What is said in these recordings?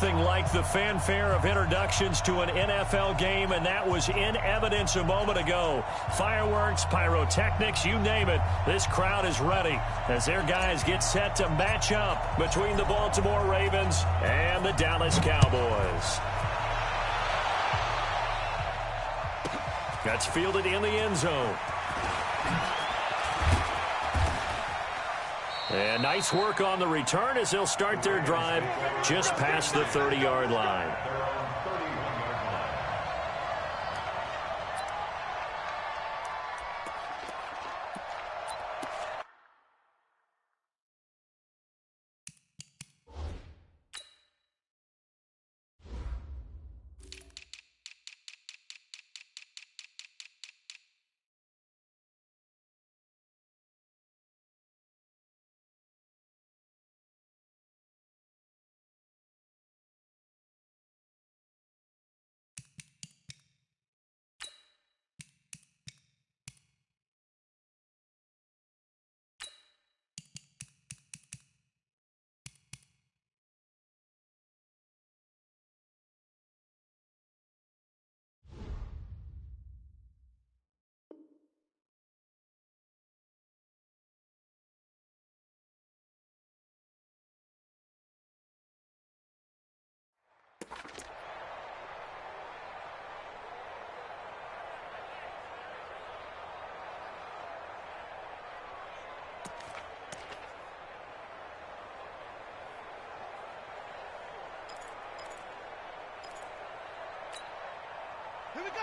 nothing like the fanfare of introductions to an NFL game, and that was in evidence a moment ago. Fireworks, pyrotechnics, you name it. This crowd is ready as their guys get set to match up between the Baltimore Ravens and the Dallas Cowboys. That's fielded in the end zone. And nice work on the return as they'll start their drive just past the 30-yard line.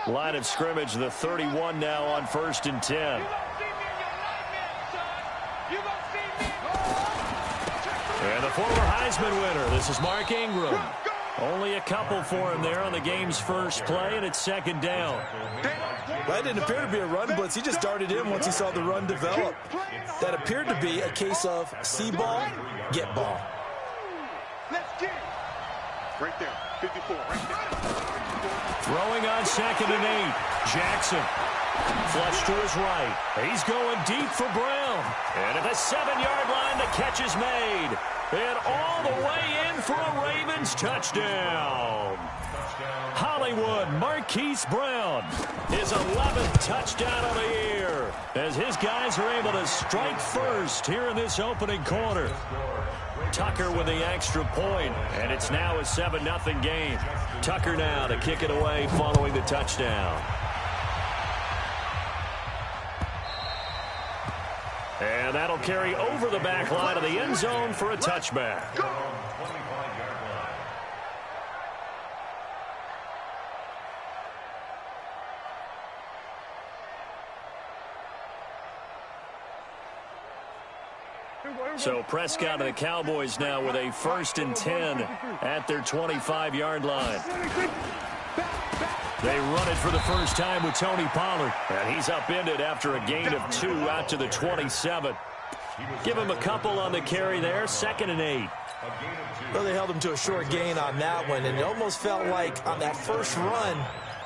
Line of scrimmage, the 31 now on 1st and 10. And the former Heisman winner, this is Mark Ingram. Only a couple for him there on the game's first play, and it's 2nd down. That didn't appear to be a run blitz. He just darted in once he saw the run develop. That appeared to be a case of see ball, get ball. Let's get it. Right there, 54, right there. Throwing on 2nd and 8. Jackson. Flush to his right. He's going deep for Brown. And at the 7-yard line, the catch is made. And all the way in for a Ravens touchdown. Hollywood Marquise Brown, his 11th touchdown of the year, as his guys are able to strike first here in this opening quarter. Tucker with the extra point, and it's now a 7-0 game. Tucker now to kick it away following the touchdown. And that'll carry over the back line of the end zone for a touchback. So Prescott and the Cowboys now with a 1st and 10 at their 25-yard line. They run it for the first time with Tony Pollard. And he's upended after a gain of 2 out to the 27. Give him a couple on the carry there. 2nd and 8. Well, they held him to a short gain on that one, and it almost felt like on that first run,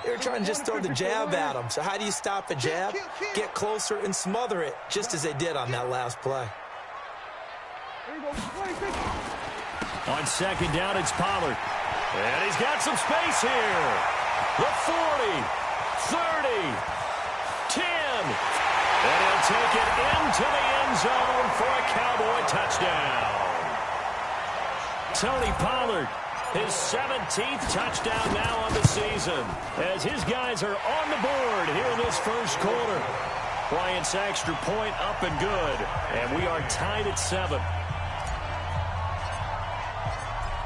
they were trying to just throw the jab at him. So how do you stop a jab? Get closer and smother it, just as they did on that last play. On 2nd down, it's Pollard. And he's got some space here. The 40, 30, 10. And he'll take it into the end zone for a Cowboy touchdown. Tony Pollard, his 17th touchdown now on the season, as his guys are on the board here in this first quarter. Bryant's extra point up and good, and we are tied at 7.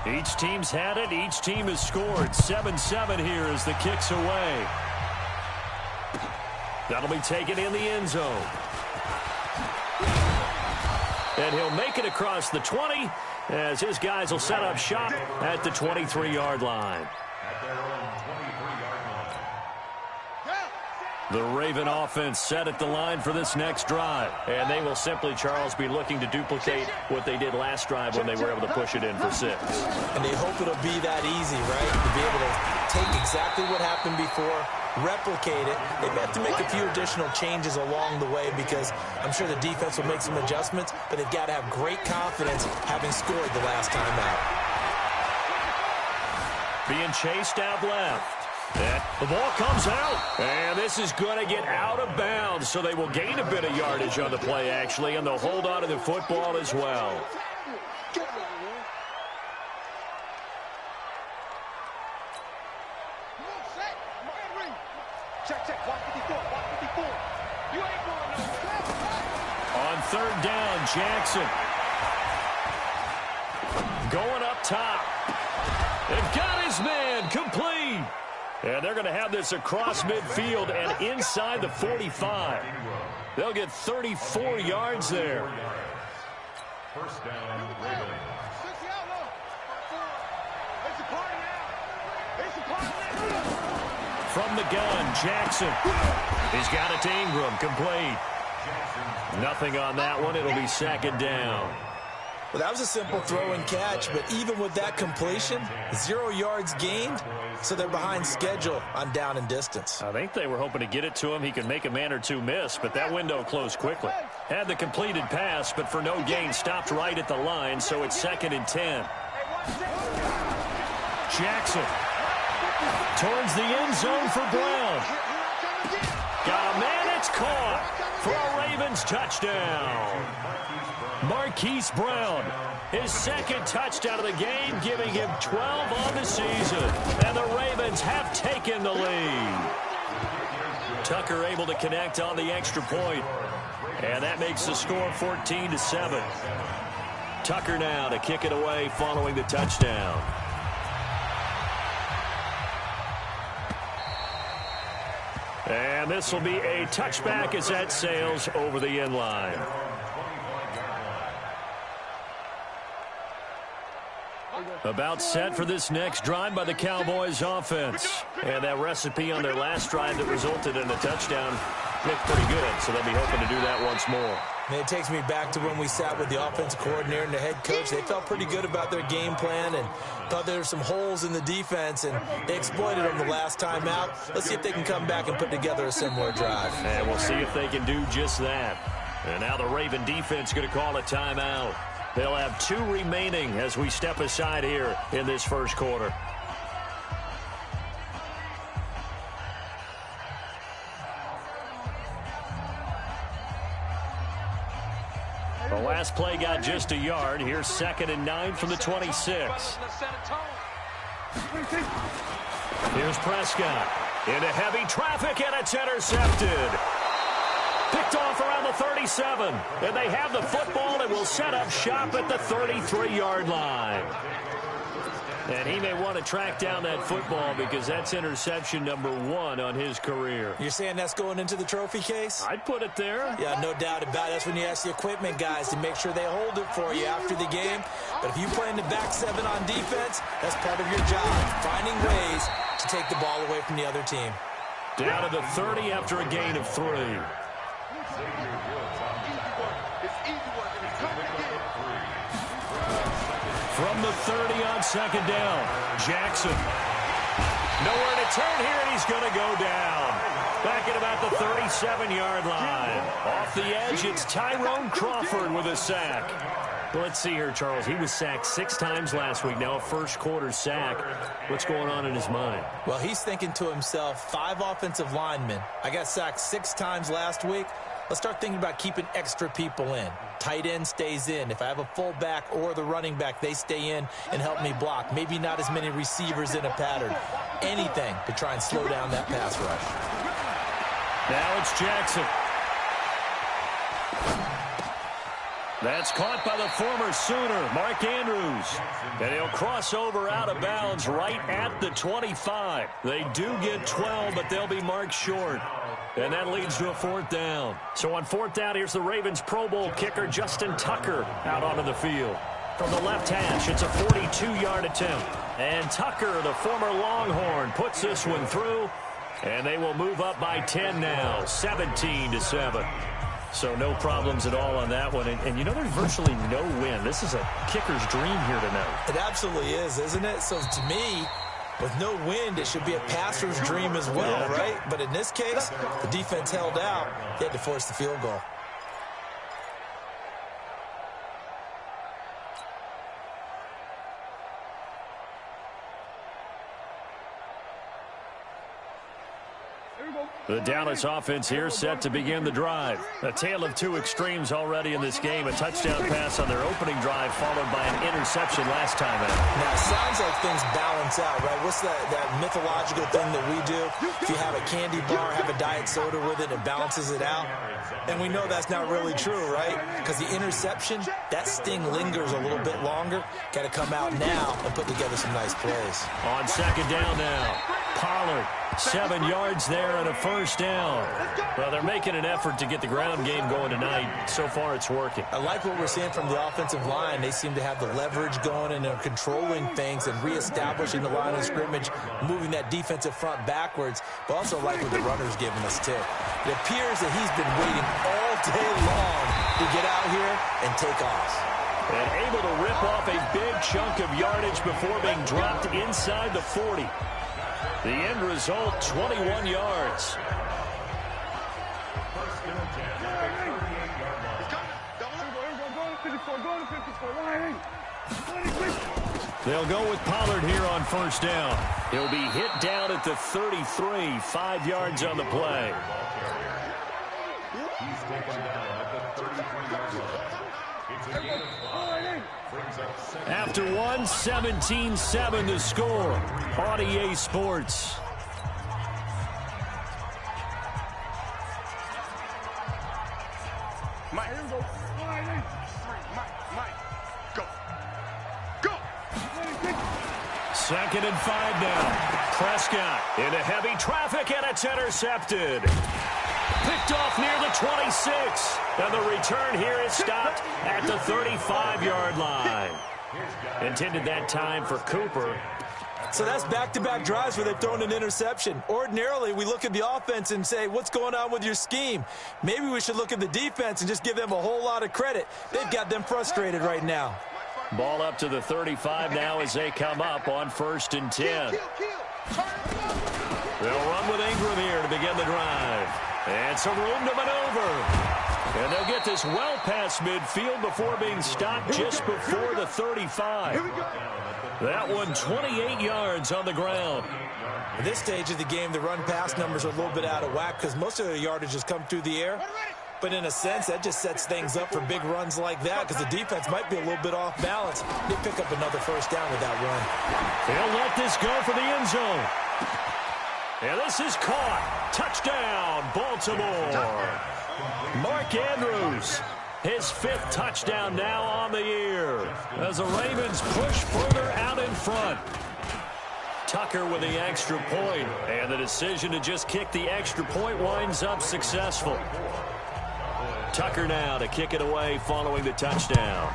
Each team's had it. Each team has scored. 7-7 here as the kick's away. That'll be taken in the end zone. And he'll make it across the 20 as his guys will set up shop at the 23-yard line. The Raven offense set at the line for this next drive. And they will simply, Charles, be looking to duplicate what they did last drive when they were able to push it in for 6. And they hope it'll be that easy, right? To be able to take exactly what happened before, replicate it. They may have to make a few additional changes along the way because I'm sure the defense will make some adjustments, but they've got to have great confidence having scored the last time out. being chased out left. And the ball comes out, and this is going to get out of bounds, so they will gain a bit of yardage on the play, actually, and they'll hold on to the football as well. On third down, Jackson. Going up top. They've got his man complete. And they're going to have this across midfield and inside the 45. They'll get 34 yards there. First down, Ravens. From the gun, Jackson. He's got it to Ingram, complete. Nothing on that one. It'll be second down. Well, that was a simple throw and catch, but even with that completion, 0 yards gained, so they're behind schedule on down and distance. I think they were hoping to get it to him. He could make a man or two miss, but that window closed quickly. Had the completed pass, but for no gain, stopped right at the line, so it's 2nd and 10. Jackson towards the end zone for Brown. Got a man, it's caught for a Ravens touchdown. Marquise Brown, his second touchdown of the game, giving him 12 on the season. And the Ravens have taken the lead. Tucker able to connect on the extra point. And that makes the score 14-7. Tucker now to kick it away following the touchdown. And this will be a touchback as that sails over the end line. About set for this next drive by the Cowboys offense. And that recipe on their last drive that resulted in a touchdown looked pretty good, so they'll be hoping to do that once more. And it takes me back to when we sat with the offensive coordinator and the head coach. They felt pretty good about their game plan and thought there were some holes in the defense, and they exploited them the last time out. Let's see if they can come back and put together a similar drive. And we'll see if they can do just that. And now the Raven defense going to call a timeout. They'll have 2 remaining as we step aside here in this first quarter. The last play got just a yard. Here's 2nd and 9 from the 26. Here's Prescott. Into heavy traffic, and it's intercepted. Picked off around the 37. And they have the football and will set up shop at the 33-yard line. And he may want to track down that football because that's interception number 1 on his career. You're saying that's going into the trophy case? I'd put it there. Yeah, no doubt about it. That's when you ask the equipment guys to make sure they hold it for you after the game. But if you play in the back 7 on defense, that's part of your job, finding ways to take the ball away from the other team. Down to the 30 after a gain of 3. From the 30 on 2nd down, Jackson. Nowhere to turn here, and he's going to go down. Back at about the 37-yard line. Off the edge, it's Tyrone Crawford with a sack. Well, let's see here, Charles. He was sacked 6 times last week. Now a first-quarter sack. What's going on in his mind? Well, he's thinking to himself, 5 offensive linemen. I got sacked 6 times last week. Let's start thinking about keeping extra people in. Tight end stays in. If I have a fullback or the running back, they stay in and help me block. Maybe not as many receivers in a pattern. Anything to try and slow down that pass rush. Now it's Jackson. That's caught by the former Sooner, Mark Andrews. And he'll cross over out of bounds right at the 25. They do get 12, but they'll be marked short. And that leads to a 4th down. So on 4th down, here's the Ravens Pro Bowl kicker, Justin Tucker, out onto the field. From the left hash, it's a 42-yard attempt. And Tucker, the former Longhorn, puts this one through. And they will move up by 10 now, 17-7. So no problems at all on that one. And you know, there's virtually no win. This is a kicker's dream here tonight. It absolutely is, isn't it? So to me, with no wind, it should be a passer's dream as well, right? But in this case, the defense held out. They had to force the field goal. The Dallas offense here set to begin the drive. A tale of two extremes already in this game. A touchdown pass on their opening drive followed by an interception last time out. Now, it sounds like things balance out, right? What's that mythological thing that we do? If you have a candy bar, have a diet soda with it, it balances it out. And we know that's not really true, right? Because the interception, that sting lingers a little bit longer. Got to come out now and put together some nice plays. On second down now, Pollard, 7 yards there and a first down. Well, they're making an effort to get the ground game going tonight. So far, it's working. I like what we're seeing from the offensive line. They seem to have the leverage going, and they're controlling things and reestablishing the line of scrimmage, moving that defensive front backwards, but also like what the runner's giving us, too. It appears that he's been waiting all day long to get out here and take off. And able to rip off a big chunk of yardage before being dropped inside the 40. The end result, 21 yards. They'll go with Pollard here on first down. He'll be hit down at the 33, 5 yards on the play. He's taken down at the 33-yard line. It's a gain of 5. Brings up second. After 17-7 the score on EA Sports. Mike. Mike. Go. Go. Second and 5 now. Prescott into heavy traffic, and it's intercepted. Picked off near the 26. And the return here is stopped at the 35-yard line. Intended that time for Cooper. So that's back-to-back drives where they've thrown an interception. Ordinarily, we look at the offense and say, what's going on with your scheme? Maybe we should look at the defense and just give them a whole lot of credit. They've got them frustrated right now. Ball up to the 35 now as they come up on 1st and 10. They'll run with Ingram here to begin the drive. And some room to maneuver. And they'll get this well past midfield before being stopped just before the 35. That one 28 yards on the ground. At this stage of the game, the run-pass numbers are a little bit out of whack because most of their yardage has come through the air. But in a sense, that just sets things up for big runs like that because the defense might be a little bit off balance. They pick up another first down with that run. They'll let this go for the end zone. And this is caught. Touchdown, Baltimore. Mark Andrews, his 5th touchdown now on the year as the Ravens push further out in front. Tucker with the extra point, and the decision to just kick the extra point winds up successful. Tucker now to kick it away following the touchdown.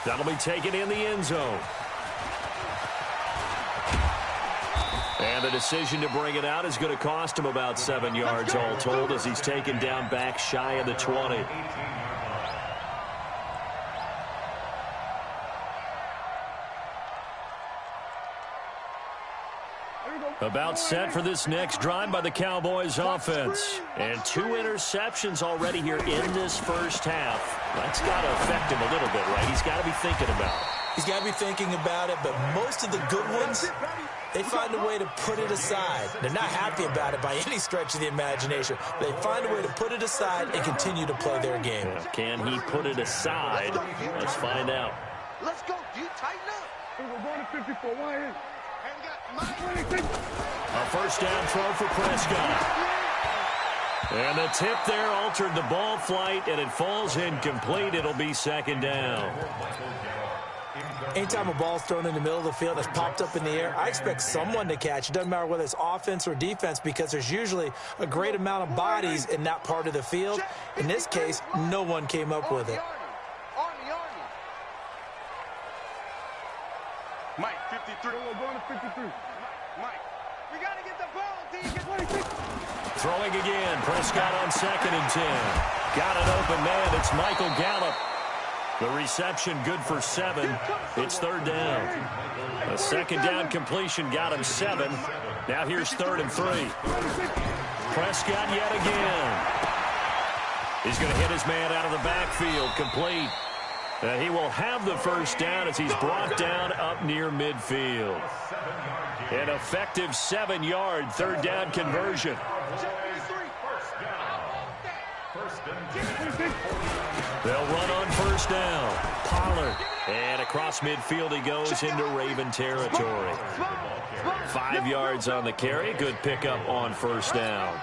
That'll be taken in the end zone. And the decision to bring it out is going to cost him about 7 yards all told as he's taken down back shy of the 20. About set for this next drive by the Cowboys offense. And 2 interceptions already here in this first half. That's got to affect him a little bit, right? He's got to be thinking about it. He's got to be thinking about it, but most of the good ones, they find a way to put it aside. They're not happy about it by any stretch of the imagination. They find a way to put it aside and continue to play their game. Yeah. Can he put it aside? Let's find out. Let's go. You tighten up. We're going to 54. Why is? A first down throw for Prescott. And the tip there altered the ball flight, and it falls incomplete. It'll be second down. Anytime a ball's thrown in the middle of the field that's popped up in the air, I expect someone to catch. It doesn't matter whether it's offense or defense because there's usually a great amount of bodies in that part of the field. In this case, no one came up with it. Mike, 53. We're going to 53. Mike, we got to get the ball until you get 26. Throwing again. Prescott on 2nd and 10. Got an open man. It's Michael Gallup. The reception good for 7. It's 3rd down. A 2nd down completion got him 7. Now here's 3rd and 3. Prescott yet again. He's going to hit his man out of the backfield. Complete. He will have the first down as he's brought down up near midfield. An effective 7-yard third down conversion. They'll run on first down. Pollard. And across midfield he goes into Raven territory. 5 yards on the carry. Good pickup on first down.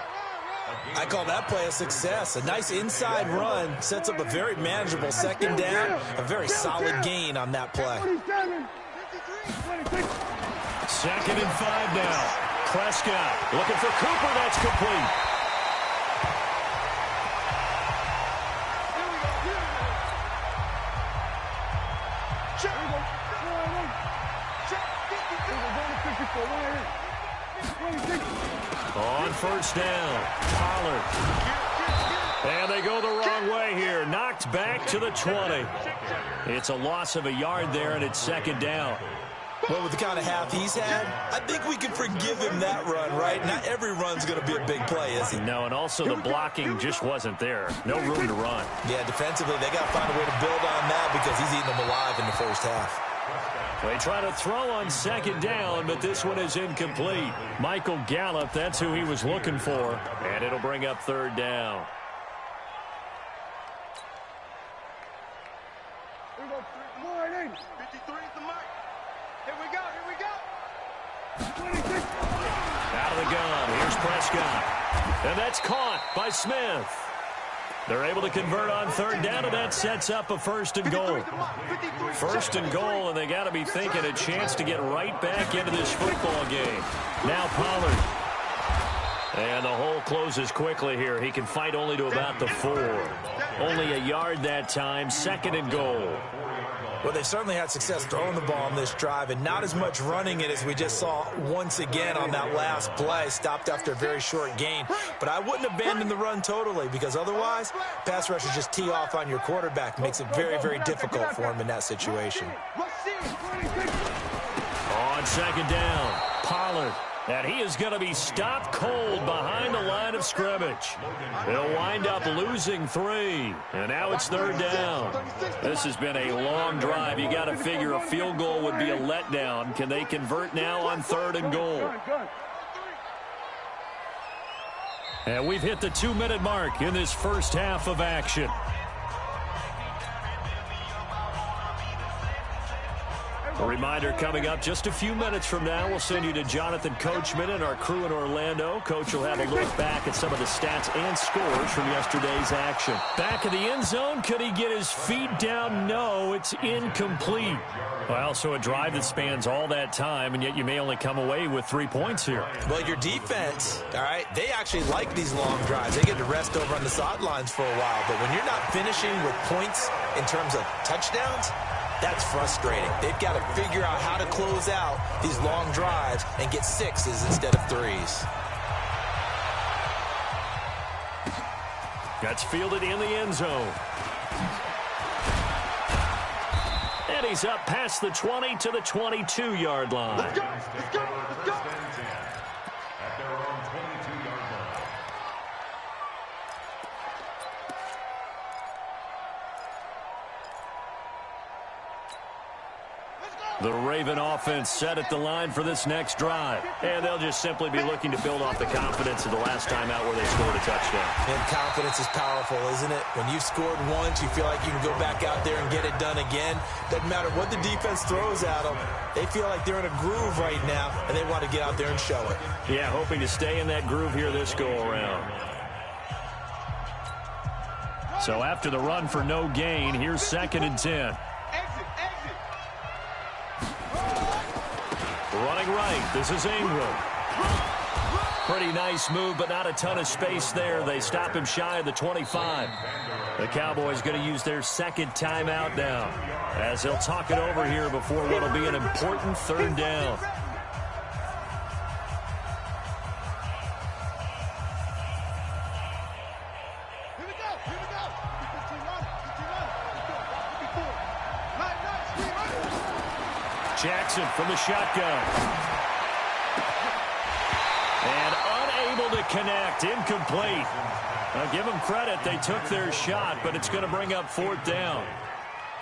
I call that play a success. A nice inside run sets up a very manageable second down. A very solid gain on that play. 2nd and 5 now. Prescott looking for Cooper. That's complete. On first down, Pollard. And they go the wrong way here. Knocked back to the 20. It's a loss of a yard there, and it's 2nd down. Well, with the kind of half he's had, I think we can forgive him that run, right? Not every run's going to be a big play, is he? No, and also the blocking just wasn't there. No room to run. Yeah, defensively, they got to find a way to build on that because he's eating them alive in the first half. They try to throw on 2nd down, but this one is incomplete. Michael Gallup, that's who he was looking for, and it'll bring up 3rd down. Here we go. 53 is the mark. Here we go. 26. Out of the gun. Here's Prescott. And that's caught by Smith. They're able to convert on 3rd down, and that sets up a 1st and goal. 1st and goal, and they got to be thinking a chance to get right back into this football game. Now Pollard. And the hole closes quickly here. He can fight only to about the 4. Only a yard that time. 2nd and goal. Well, they certainly had success throwing the ball on this drive and not as much running it as we just saw once again on that last play. Stopped after a very short gain. But I wouldn't abandon the run totally because otherwise, pass rushers just tee off on your quarterback. Makes it very, very difficult for him in that situation. On 2nd down, Pollard. And he is going to be stopped cold behind the line of scrimmage. They'll wind up losing 3. And now it's 3rd down. This has been a long drive. You got to figure a field goal would be a letdown. Can they convert now on 3rd and goal? And we've hit the 2-minute mark in this first half of action. A reminder coming up just a few minutes from now, we'll send you to Jonathan Coachman and our crew in Orlando. Coach will have a look back at some of the stats and scores from yesterday's action. Back of the end zone, could he get his feet down? No, it's incomplete. Well, so a drive that spans all that time, and yet you may only come away with 3 points here. Well, your defense, all right, they actually like these long drives. They get to rest over on the sidelines for a while, but when you're not finishing with points in terms of touchdowns, that's frustrating. They've got to figure out how to close out these long drives and get 6s instead of 3s. That's fielded in the end zone. And he's up past the 20 to the 22-yard line. Let's go. Let's go. Let's go. At their own 22-yard line. The Raven offense set at the line for this next drive. And they'll just simply be looking to build off the confidence of the last time out where they scored a touchdown. And confidence is powerful, isn't it? When you've scored once, you feel like you can go back out there and get it done again. Doesn't matter what the defense throws at them. They feel like they're in a groove right now, and they want to get out there and show it. Yeah, hoping to stay in that groove here this go-around. So after the run for no gain, here's 2nd and 10. Running right, this is Ingram. Pretty nice move, but not a ton of space there. They stop him shy of the 25. The Cowboys going to use their 2nd timeout now, as they'll talk it over here before what will be an important 3rd down. Jackson from the shotgun. And unable to connect. Incomplete. Now give them credit. They took their shot, but it's going to bring up 4th down.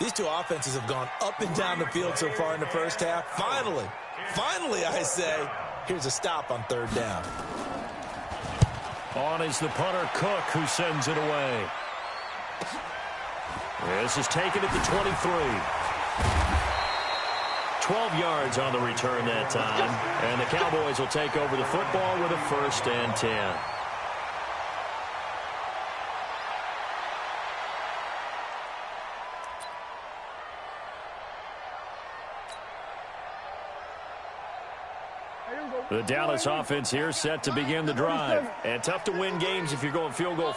These two offenses have gone up and down the field so far in the first half. Finally, I say, here's a stop on third down. On is the punter, Cook, who sends it away. This is taken at the 23. 12 yards on the return that time. And the Cowboys will take over the football with a 1st and 10. The Dallas offense here set to begin the drive. And tough to win games if you're going field goal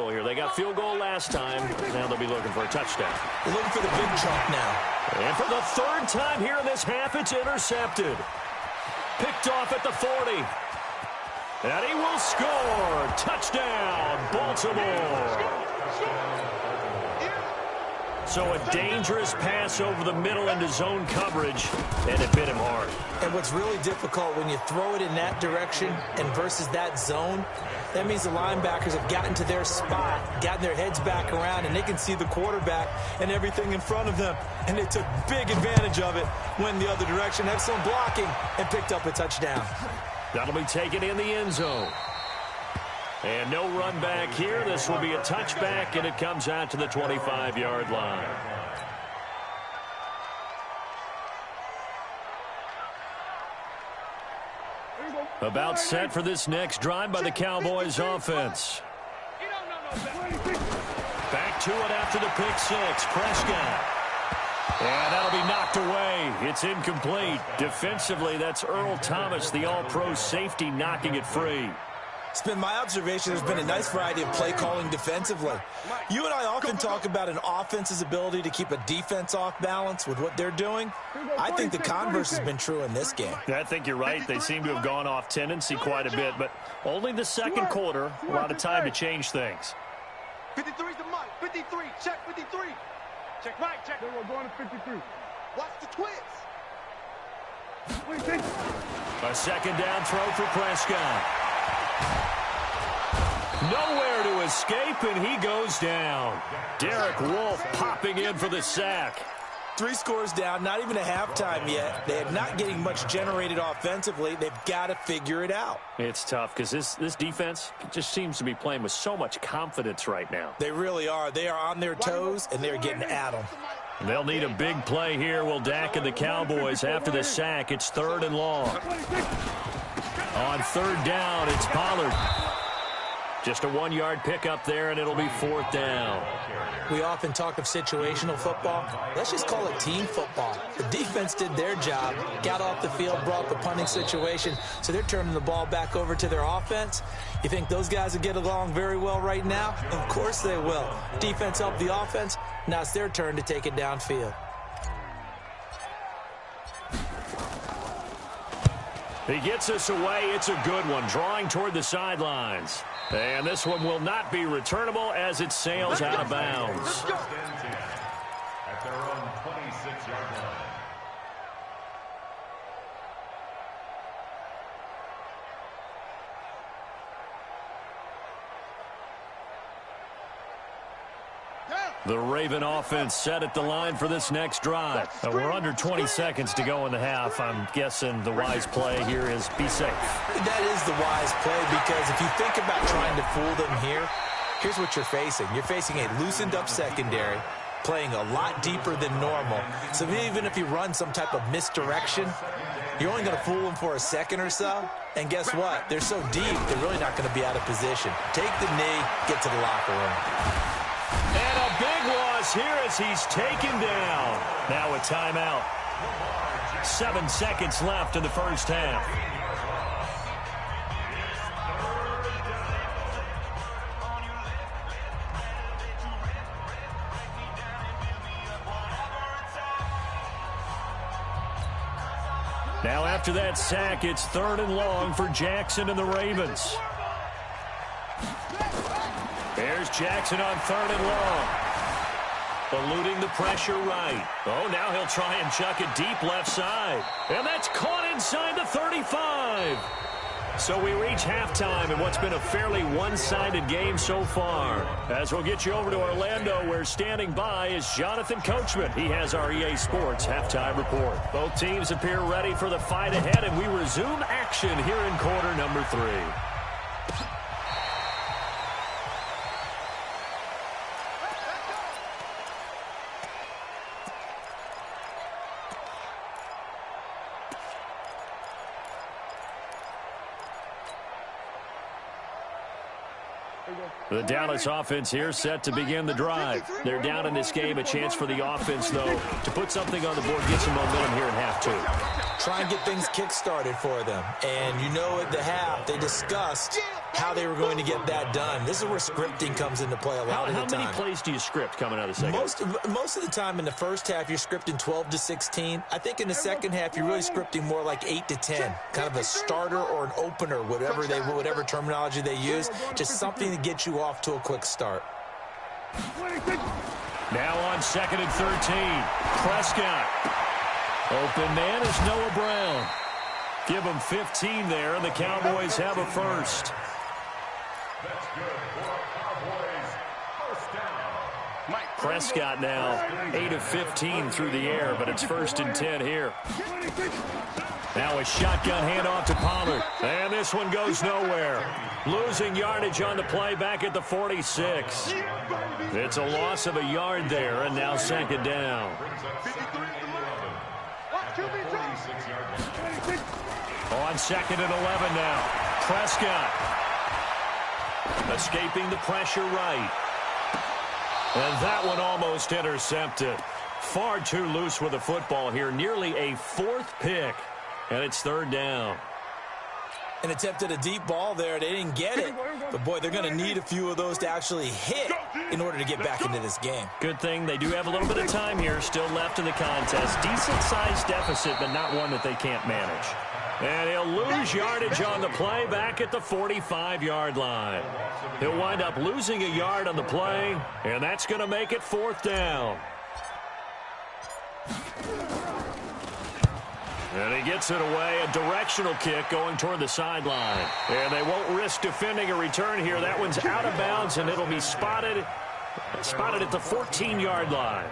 here. They got field goal last time. Now they'll be looking for a touchdown. They're looking for the big chunk now. And for the 3rd time here in this half, it's intercepted. Picked off at the 40. And he will score. Touchdown, Baltimore. So a dangerous pass over the middle into zone coverage, and it bit him hard. And what's really difficult when you throw it in that direction and versus that zone, that means the linebackers have gotten to their spot, gotten their heads back around, and they can see the quarterback and everything in front of them. And they took big advantage of it, went the other direction, had some blocking, and picked up a touchdown. That'll be taken in the end zone. And no run back here. This will be a touchback, and it comes out to the 25-yard line. About set for this next drive by the Cowboys offense. Back to it after the pick six. Prescott. And that'll be knocked away. It's incomplete. Defensively, that's Earl Thomas, the all-pro safety, knocking it free. It's been my observation there's been a nice variety of play calling defensively. You and I often talk about an offense's ability to keep a defense off balance with what they're doing. I think the converse has been true in this game. I think you're right. They seem to have gone off tendency quite a bit, but only the second quarter, a lot of time to change things. 53's the Mike. 53. Check 53. Check Mike. Check. We're going to 53. Watch the twist. A second down throw for Prescott. Nowhere to escape, and he goes down. Derek Wolfe popping in for the sack. 3 scores down, not even a halftime yet. They are not getting much generated offensively. They've got to figure it out. It's tough because this defense just seems to be playing with so much confidence right now. They really are. They are on their toes, and they're getting at them. They'll need a big play here. Will Dak and the Cowboys after the sack. It's 3rd and long. On 3rd down, it's Pollard. Just a 1-yard pickup there, and it'll be 4th down. We often talk of situational football. Let's just call it team football. The defense did their job, got off the field, brought the punting situation, so they're turning the ball back over to their offense. You think those guys will get along very well right now? Of course they will. Defense helped the offense. Now it's their turn to take it downfield. He gets us away. It's a good one, drawing toward the sidelines. And this one will not be returnable as it sails out of bounds. At their own 26-yard line. The Raven offense set at the line for this next drive. We're under 20 seconds to go in the half. I'm guessing the wise play here is be safe. That is the wise play, because if you think about trying to fool them here, here's what you're facing. You're facing a loosened up secondary, playing a lot deeper than normal. So even if you run some type of misdirection, you're only going to fool them for a second or so. And guess what? They're so deep, they're really not going to be out of position. Take the knee, get to the locker room. And a big loss here as he's taken down. Now a timeout. 7 seconds left in the first half. Now after that sack, it's 3rd and long for Jackson and the Ravens. There's Jackson on 3rd and long. Eluding the pressure right. Oh, now he'll try and chuck it deep left side. And that's caught inside the 35. So we reach halftime in what's been a fairly one-sided game so far. As we'll get you over to Orlando, where standing by is Jonathan Coachman. He has our EA Sports halftime report. Both teams appear ready for the fight ahead, and we resume action here in quarter number 3. The Dallas offense here set to begin the drive. They're down in this game. A chance for the offense, though, to put something on the board, get some momentum here in half 2. Try and get things kick-started for them. And you know at the half, they discussed how they were going to get that done. This is where scripting comes into play a lot of the time. How many plays do you script coming out of the second? Most of the time in the first half, you're scripting 12 to 16. I think in the second half, you're really scripting more like 8 to 10. Kind of a starter or an opener, whatever terminology they use. Just something to get you off to a quick start. Now on 2nd and 13. Prescott. Open man is Noah Brown. Give him 15 there, and the Cowboys have a first. That's good for Cowboys. First down. Prescott now 8 of 15 through the air, but it's 1st and 10 here. Now a shotgun handoff to Pollard, and this one goes nowhere. Losing yardage on the play back at the 46. It's a loss of a yard there, and now 2nd down. On 2nd and 11 now. Prescott escaping the pressure right. And that one almost intercepted. Far too loose with the football here. Nearly a 4th pick. And it's 3rd down. And attempted a deep ball there. They didn't get it. But, boy, they're going to need a few of those to actually hit in order to get back into this game. Good thing they do have a little bit of time here still left in the contest. Decent-sized deficit, but not one that they can't manage. And he'll lose yardage on the play back at the 45-yard line. He'll wind up losing a yard on the play, and that's going to make it 4th down. And he gets it away, a directional kick going toward the sideline. And they won't risk defending a return here. That one's out of bounds, and it'll be spotted at the 14-yard line.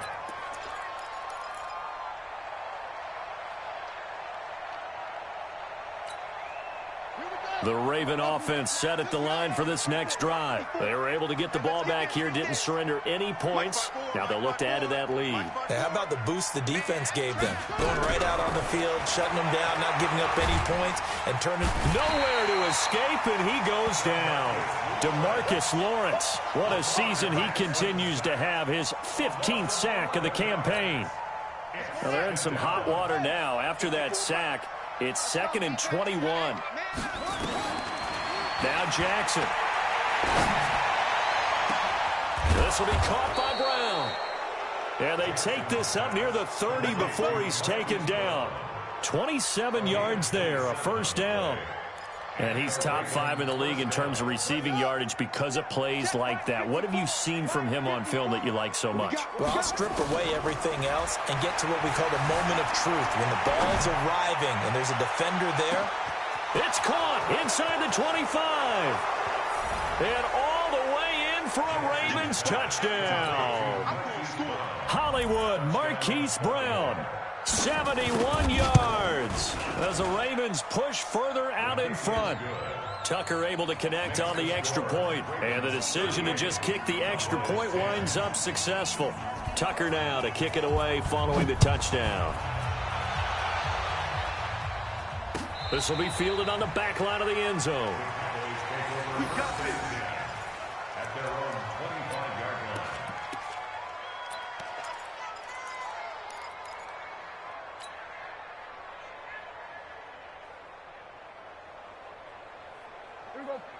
The Raven offense set at the line for this next drive. They were able to get the ball back here, didn't surrender any points. Now they'll look to add to that lead. Hey, how about the boost the defense gave them? Going right out on the field, shutting them down, not giving up any points, and turning nowhere to escape, and he goes down. DeMarcus Lawrence, what a season he continues to have, his 15th sack of the campaign. Well, they're in some hot water now. After that sack, it's 2nd and 21. Now Jackson. This will be caught by Brown. And they take this up near the 30 before he's taken down. 27 yards there, a 1st down. And he's top 5 in the league in terms of receiving yardage because of plays like that. What have you seen from him on film that you like so much? Well, I'll strip away everything else and get to what we call the moment of truth. When the ball's arriving and there's a defender there. It's caught inside the 25. And all the way in for a Ravens touchdown. Hollywood Marquise Brown. 71 yards as the Ravens push further out in front. Tucker able to connect on the extra point, and the decision to just kick the extra point winds up successful. Tucker now to kick it away following the touchdown. This will be fielded on the back line of the end zone.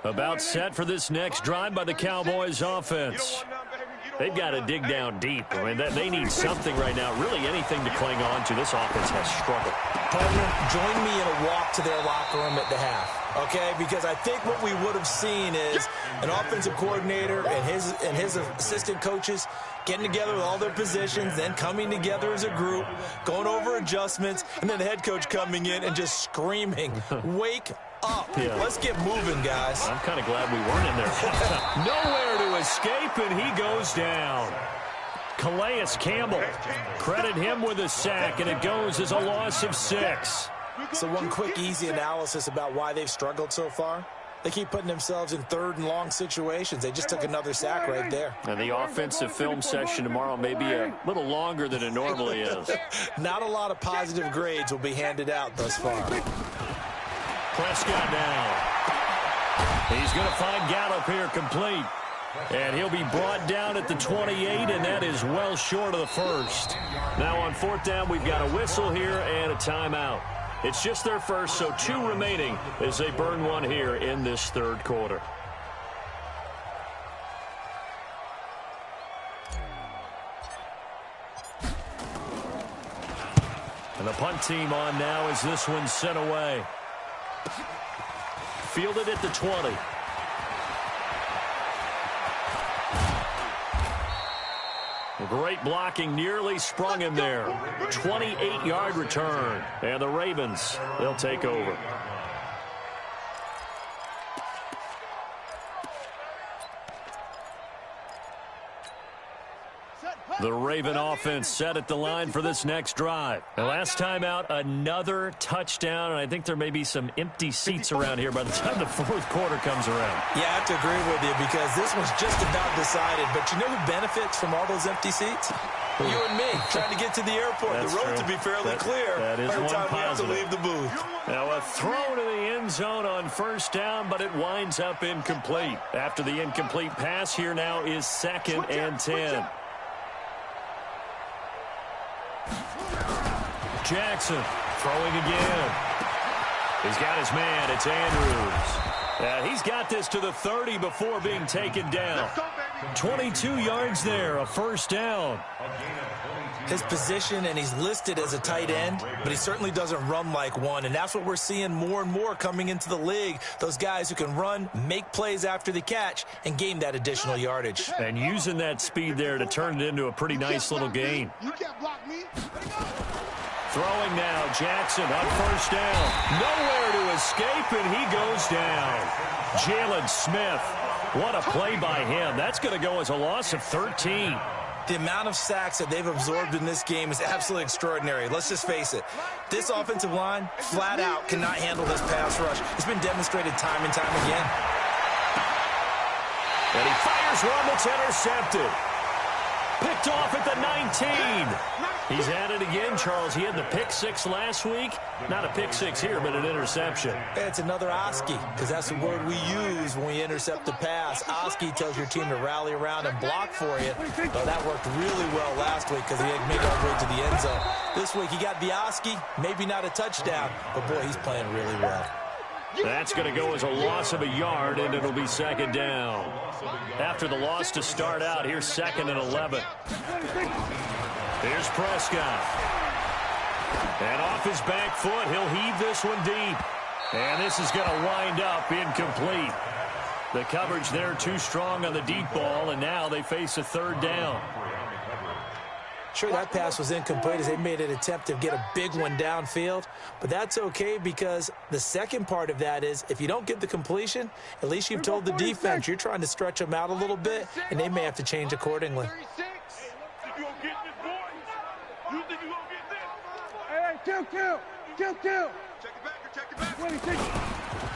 About set for this next drive by the Cowboys offense. They've got to dig down deep. I mean, they need something right now, really anything to cling on to. This offense has struggled. Partner, join me in a walk to their locker room at the half, okay? Because I think what we would have seen is an offensive coordinator and his assistant coaches getting together with all their positions, then coming together as a group, going over adjustments, and then the head coach coming in and just screaming, wake up. Yeah. Let's get moving, guys. I'm kind of glad we weren't in there. Nowhere to escape, and he goes down. Calais Campbell, credit him with a sack, and it goes as a loss of 6. So one quick, easy analysis about why they've struggled so far. They keep putting themselves in third and long situations. They just took another sack right there. And the offensive film session tomorrow may be a little longer than it normally is. Not a lot of positive grades will be handed out thus far. Prescott down. He's going to find Gallup here complete. And he'll be brought down at the 28, and that is well short of the first. Now on 4th down, we've got a whistle here and a timeout. It's just their first, so 2 remaining as they burn one here in this 3rd quarter. And the punt team on now as this one's sent away. Fielded at the 20. Great blocking, nearly sprung him there. 28-yard return. And the Ravens, they'll take over. The Raven offense set at the line for this next drive. The last time out, another touchdown, and I think there may be some empty seats around here by the time the 4th quarter comes around. Yeah, I have to agree with you because this one's just about decided. But you know who benefits from all those empty seats? You and me, trying to get to the airport. That's the road true. to be fairly clear. That is Every one time we have to positive. leave the booth. Now a throw to the end zone on 1st down, but it winds up incomplete. After the incomplete pass, here now is 2nd and 10. Jackson throwing again. He's got his man. It's Andrews. He's got this to the 30 before being taken down. 22 yards there, a 1st down. His position, and he's listed as a tight end, but he certainly doesn't run like one, and that's what we're seeing more and more coming into the league. Those guys who can run, make plays after the catch, and gain that additional yardage. And using that speed there to turn it into a pretty nice little gain. You can't block me. Throwing now, Jackson on 1st down. Nowhere to escape, and he goes down. Jalen Smith, what a play by him. That's going to go as a loss of 13. The amount of sacks that they've absorbed in this game is absolutely extraordinary. Let's just face it. This offensive line, flat out, cannot handle this pass rush. It's been demonstrated time and time again. And he fires one that's intercepted. Picked off at the 19. He's at it again, Charles. He had the pick 6 last week. Not a pick 6 here, but an interception. It's another Oski, because that's the word we use when we intercept the pass. Oski tells your team to rally around and block for you. Well, that worked really well last week because he had made it all the way to the end zone. This week he got the Oski, maybe not a touchdown, but boy, he's playing really well. That's going to go as a loss of a yard, and it'll be 2nd down. After the loss to start out, here's 2nd and 11. Here's Prescott. And off his back foot, he'll heave this one deep. And this is going to wind up incomplete. The coverage there too strong on the deep ball, and now they face a 3rd down. Sure, that pass was incomplete as they made an attempt to get a big one downfield, but that's okay because the second part of that is if you don't get the completion, at least you've told the defense you're trying to stretch them out a little bit, and they may have to change accordingly. Kill. Check it back.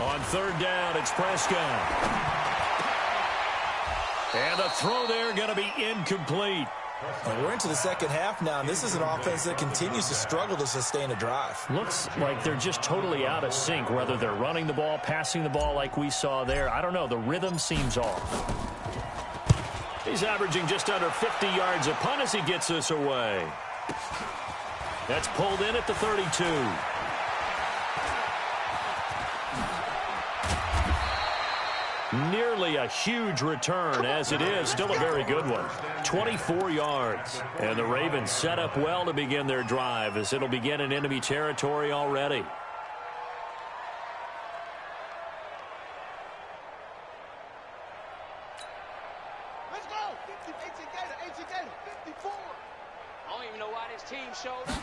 On 3rd down, it's Prescott. And the throw there going to be incomplete. And we're into the second half now, and this is an offense that continues to struggle to sustain a drive. Looks like they're just totally out of sync, whether they're running the ball, passing the ball like we saw there. I don't know. The rhythm seems off. He's averaging just under 50 yards a punt as he gets this away. That's pulled in at the 32. Nearly a huge return, as it is still a very good one. 24 yards. And the Ravens set up well to begin their drive as it'll begin in enemy territory already. Let's go. 18 Gator, 54. I don't even know why this team showed up.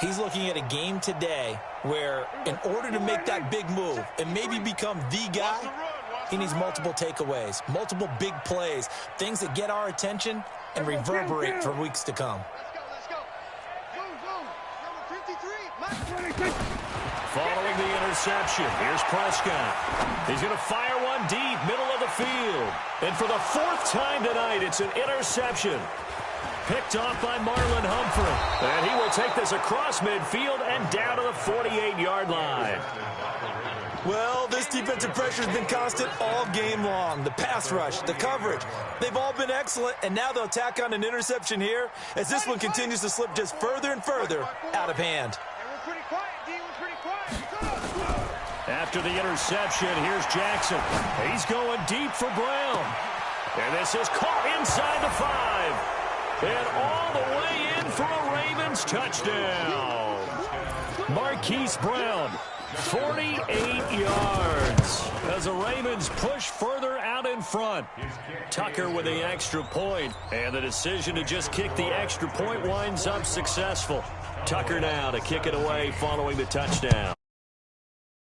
He's looking at a game today where in order to make that big move and maybe become the guy, he needs multiple takeaways, multiple big plays, things that get our attention and reverberate for weeks to come. Let's go. Boom. Number 53. Following the interception, here's Prescott. He's going to fire one deep, middle of the field. And for the fourth time tonight, it's an interception. Picked off by Marlon Humphrey. And he will take this across midfield and down to the 48-yard line. Well, this defensive pressure has been constant all game long. The pass rush, the coverage, they've all been excellent, and now they'll tack on an interception here as this one continues to slip just further and further out of hand. We're pretty quiet, D. We're pretty quiet. After the interception, here's Jackson. He's going deep for Brown. And this is caught inside the 5. And all the way in for a Ravens touchdown. Marquise Brown, 48 yards. As the Ravens push further out in front. Tucker with the extra point. And the decision to just kick the extra point winds up successful. Tucker now to kick it away following the touchdown.